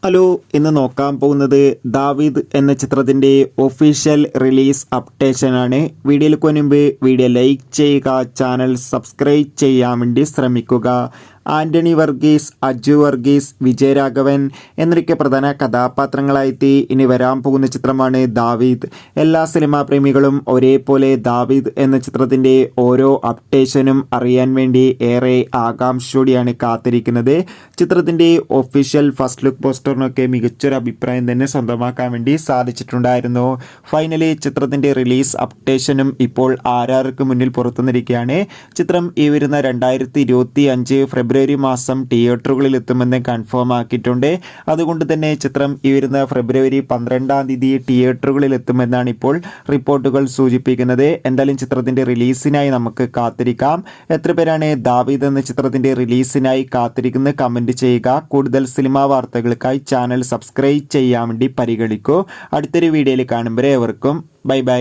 Hello, ഇന്ന് നോക്കാൻ പോകുന്നത് ദാവീദ് എന്ന ചിത്രത്തിൻ്റെ ഒഫീഷ്യൽ റിലീസ് അപ്ഡേഷനാണ്. വീഡിയോയിലേക്ക് മുൻപ് വീഡിയോ ലൈക്ക് ചെയ്യുക, ചാനൽ സബ്സ്ക്രൈബ് ചെയ്യാൻ വേണ്ടി ശ്രമിക്കുക. ആൻ്റണി വർഗീസ്, അജു വർഗീസ്, വിജയരാഘവൻ എന്നൊക്കെ പ്രധാന കഥാപാത്രങ്ങളായിട്ട് ഇനി വരാൻ പോകുന്ന ചിത്രമാണ് ദാവീദ്. എല്ലാ സിനിമാ പ്രേമികളും ഒരേപോലെ ദാവീദ് എന്ന ചിത്രത്തിൻ്റെ ഓരോ അപ്ഡേഷനും അറിയാൻ വേണ്ടി ഏറെ ആകാംക്ഷയോടെയാണ് കാത്തിരിക്കുന്നത്. ചിത്രത്തിൻ്റെ ഒഫീഷ്യൽ ഫസ്റ്റ് ലുക്ക് പോസ്റ്ററിനൊക്കെ മികച്ചൊരു അഭിപ്രായം തന്നെ സ്വന്തമാക്കാൻ വേണ്ടി സാധിച്ചിട്ടുണ്ടായിരുന്നു. ഫൈനലി ചിത്രത്തിൻ്റെ റിലീസ് അപ്ഡേഷനും ഇപ്പോൾ ആരാർക്ക് മുന്നിൽ പുറത്തുനിന്നിരിക്കുകയാണ്. ചിത്രം ഈ വരുന്ന 2025 ഫെബ്രുവരി മാസം തിയേറ്ററുകളിൽ എത്തുമെന്ന് കൺഫേം ആക്കിയിട്ടുണ്ട്. അതുകൊണ്ട് തന്നെ ചിത്രം ഈ വരുന്ന ഫെബ്രുവരി 12-ാം തീയതി തിയേറ്ററുകളിൽ എത്തുമെന്നാണ് ഇപ്പോൾ റിപ്പോർട്ടുകൾ സൂചിപ്പിക്കുന്നത്. എന്തായാലും ചിത്രത്തിൻ്റെ റിലീസിനായി നമുക്ക് കാത്തിരിക്കാം. എത്ര പേരാണ് ദാവീദ് എന്ന ചിത്രത്തിൻ്റെ റിലീസിനായി കാത്തിരിക്കുന്നത് കമൻറ്റ് ചെയ്യുക. കൂടുതൽ സിനിമാ വാർത്തകൾക്കായി ചാനൽ സബ്സ്ക്രൈബ് ചെയ്യാൻ വേണ്ടി പരിഗണിക്കൂ. അടുത്തൊരു വീഡിയോയിൽ കാണുമ്പോൾ ഏവർക്കും ബൈ ബൈ.